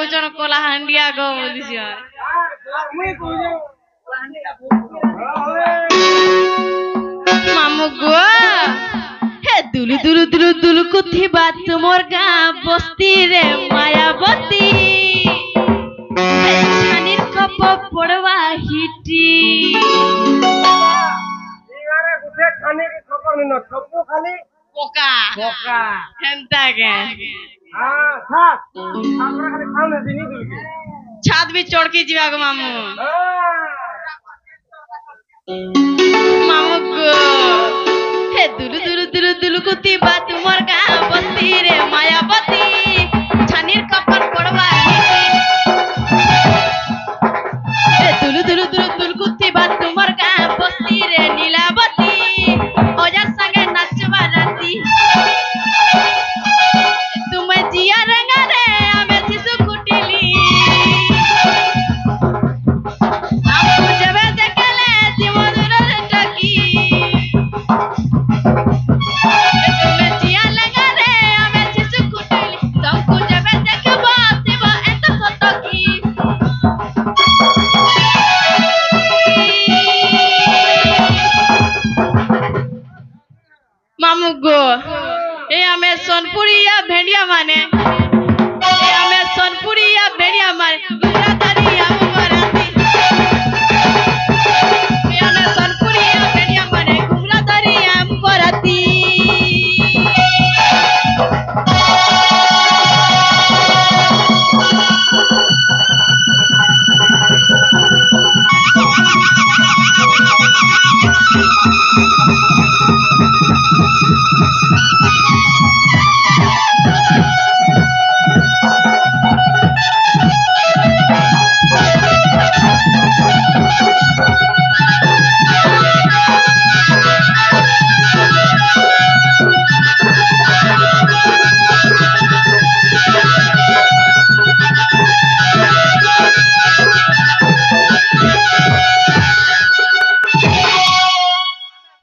কৌজন কলা হান্ডিয়া গো বলিছ মামু গো হে দুলু দুলু দুলু দুলু কুথিবা তোমার গাঁ বস্তি রে মায়াবতী ছানির কপ পড়বা হিটি পোকা পোকা হেন্তাকে ছাদ भी चढ़ के जीवा गो मामू मामू गो हे दुलु दुलु दुलु दुलु कुती बात तुमर गां बस्ती रे मायावती छानीर कपन पड़वा हे दुलु दुलु दुलु दुलु कुती बात तुमर गां बस्ती रे नीलावती ओजा संगे नाचवा राती तुम्हें जिया रंगा रे हमें शिशु कुटिली हमको जब देखले जीवन रे टकी तुम्हें जिया लगा रे हमें शिशु कुटिली तुमको जब देखबो आसीबो एत सतकी मामू गो ए हमें सोनपुरी या भेड़िया माने ए हमें सोनपुरी या भेड़िया माने दूसरा दादी हम कराती ए हमें सोनपुरी या भेड़िया माने घुमरा दादी हम कराती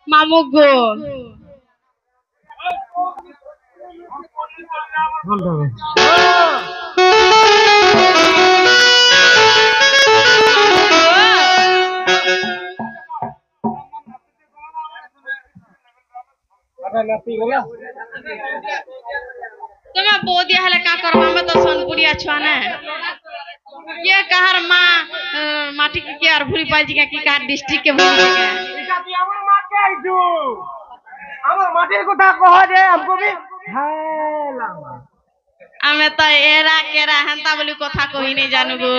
मामू गो तुम्हें बो दिया है का करवा में तो सोनपुरी छुआ ना ये कहर माँ माटी के और भूरी पाजी का की का डिस्ट्रिक्ट के भूरी का इका तू हमर माट के आइजू हमर माटी को ता कह दे हमको भी हेला हमें तो एरा केरा हंता बोली कथा कहि नहीं जानू गो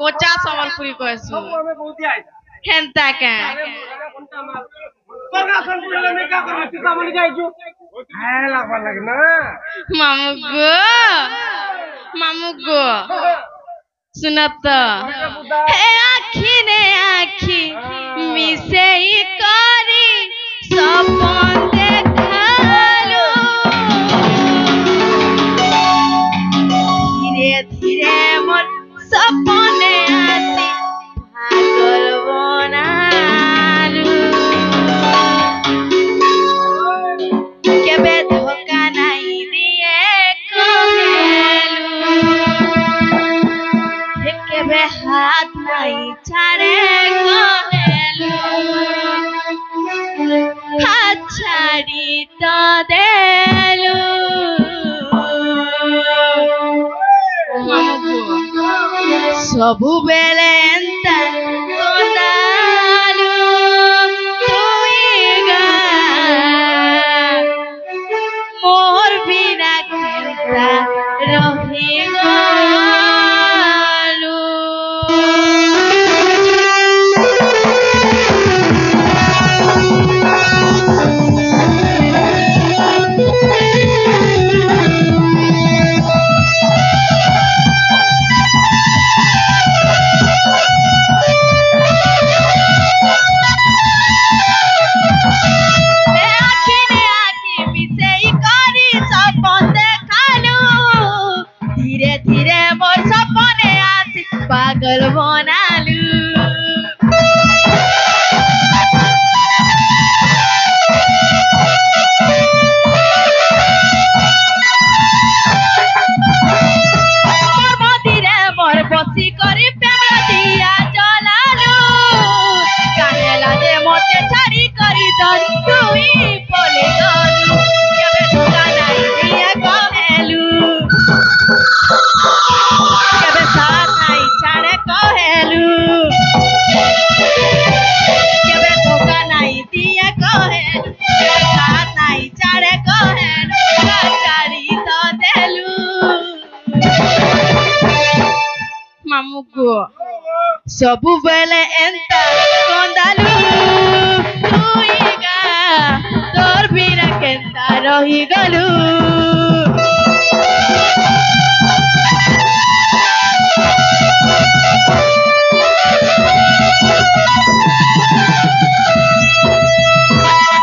कोचा संबलपुरी कहसु हमें बहुत आई हेंता का पगा संबलपुरी में का कर टिका बोली जाइजू हेला पर लगे ना मामू गो सुनत हे आखी ने आखी मिसे करी सपन देखालू धीरे धीरे मोर सपने आसी पागल बनालू केबे धोखा नहीं दिए कहेलू केबे हाथ नहीं छाड़े कहेलू हाथ छाड़ी तो देलू सबु बेले एंता कोतालू तुईगा मोर बिना खेलता रहीगा पागल बनालू ମାମୁକୁ ସବୁବେଳେ ଏନ୍ତା କନ୍ଦାଲୁ ତୁଇଗା ତୋର ବିନା କେନ୍ତା ରହିଗଲୁ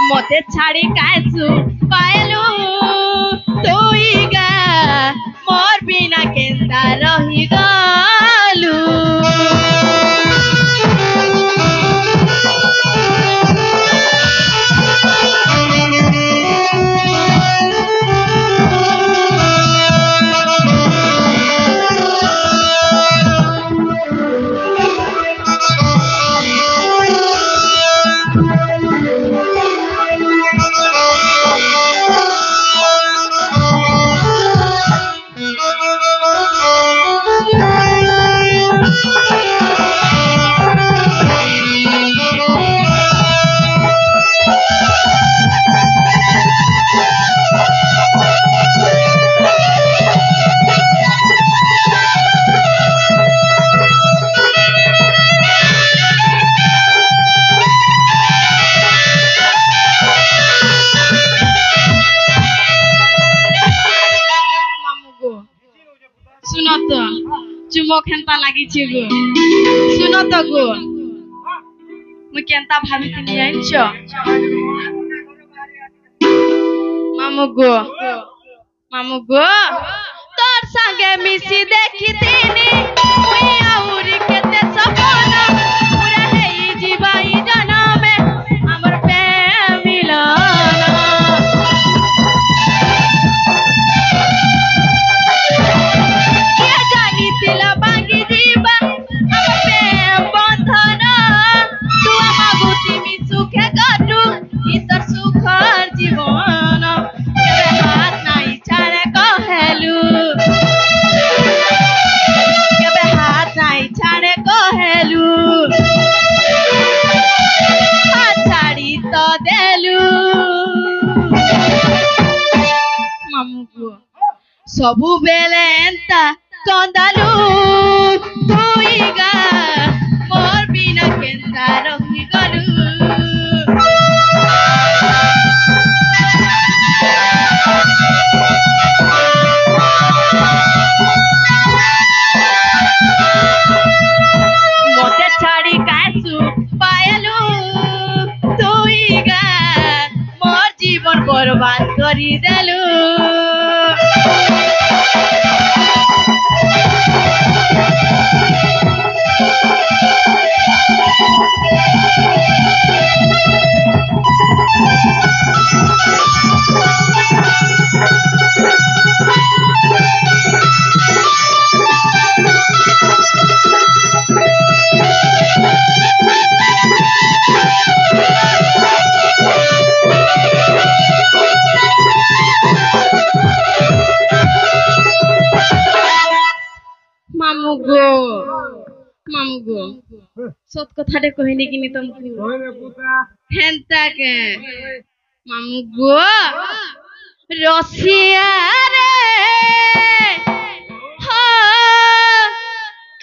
মতে ছাড়ি কাইছু পাইলু তুইগা মোর বিনা কেন্তা রহিগলু सुनत चुमो खेंता लागिछि गो सुनत गो मु केंता भाबितिनि आइछ मामू गो तोर संगे मिसी देखितिनि मुई आउरी केते सपन पूरा हेई जीवाई जनमे हमर प्रेम मिलन सबु बेले एंता कंदालू तुइगा मोर बिना केंता रहिगलू मोते छाड़ी काइसु पायलू तुइगा मोर जीवन बर्बाद करी देलू मामू सत कथाटे कहनी कि तुमको हेंता के मामू गो रसिया रे हो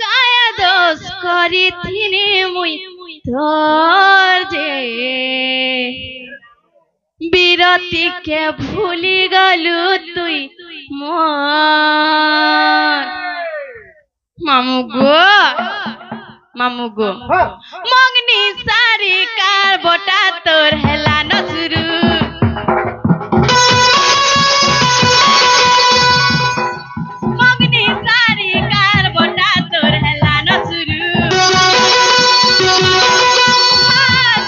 काया दोष करी थिनी मुई तोर जे बिरती के भूली गलु तुई मोर मामू गो मंगनी सारी कार बोटा तोर हेला न शुरू मंगनी सारी कार बोटा तोर हेला न शुरू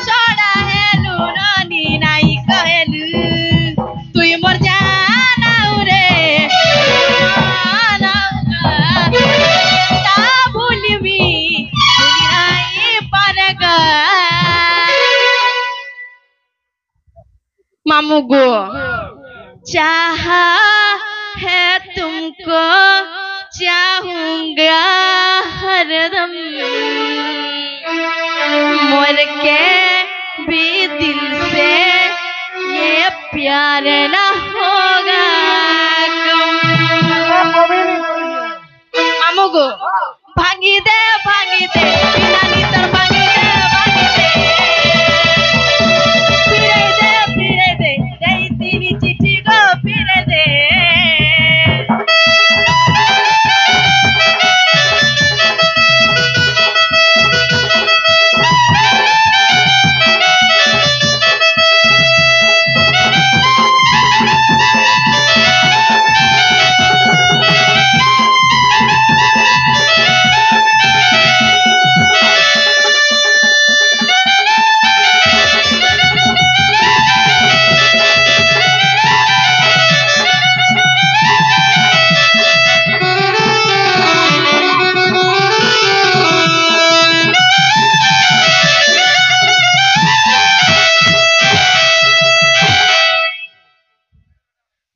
छोड़ा हेलु ननी नाई कहेलु तुई मोर जाना रे मामू गो चाहा है तुमको चाहूंगा हरदम मोर के भी दिल से ये प्यार न होगा मामू गो ভাঙি দে বিনা নিতর ভাঙি দে ফিরে দে এই তিনি চিঠি গো ফিরে দে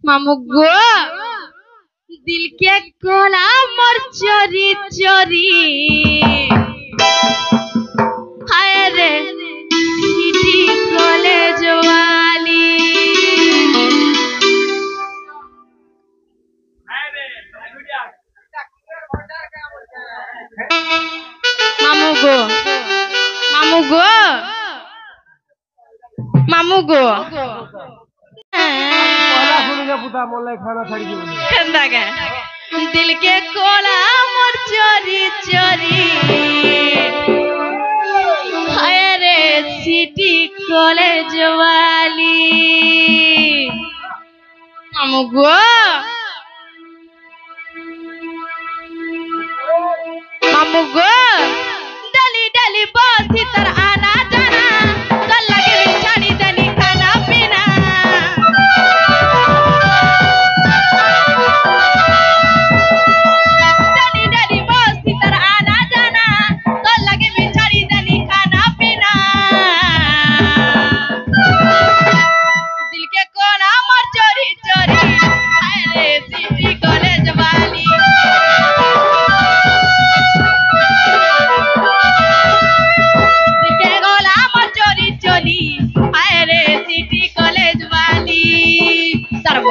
मामू गो दिल के कोला मोर चोरी चोरी हाय रे सिटी कॉलेज वाली मामू गो मामू गो मामू गो दिल के कोला मोर चोरी चोरी हाय रे सिटी कॉलेज वाली मामू गो डली डली बसी तर आना जाना कल लगे बिछानी दनी खाना पीना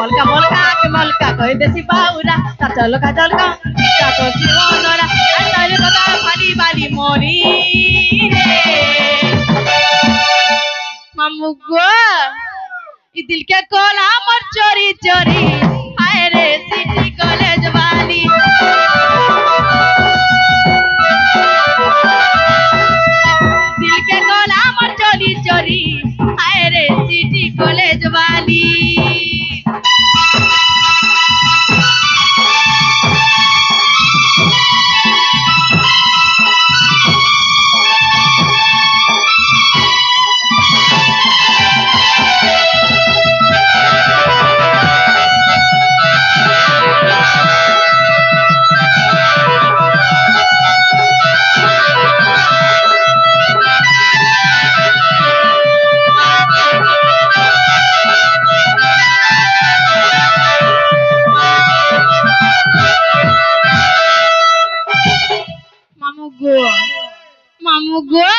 मलका कह देसी बाउरा चलका चलका तो जीवनरा तारे बता फाली बाली मोरी मामू गो ई दिल के कोला मोर चोरी चोरी हाय रे सिटी कॉलेज वाली दिल के कोला मोर चोरी चोरी हाय रे सिटी कॉलेज वाली मामू गो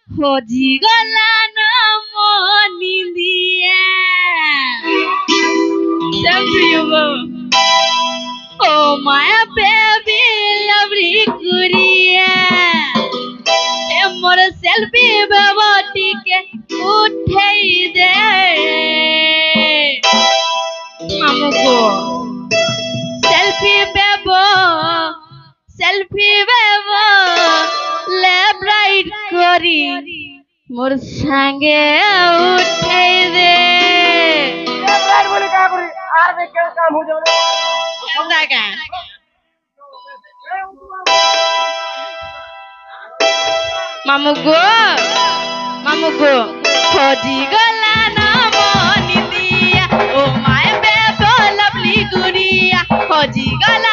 खोजी गला न मोनी दिए ओ माया बेबी लवली कुरिया ए मोर सेल्फी बेबटी के उठाई दे मामू गो सेल्फी बेबो लेफ्ट राइट करी मोर संगे उठाई दे राइट बोले का करी आर देख के काम हो जावे ऐसा का मामू गो खोजी गला ना मोनी दिया ओ माय बेबो लवली गुड़िया खोजी गला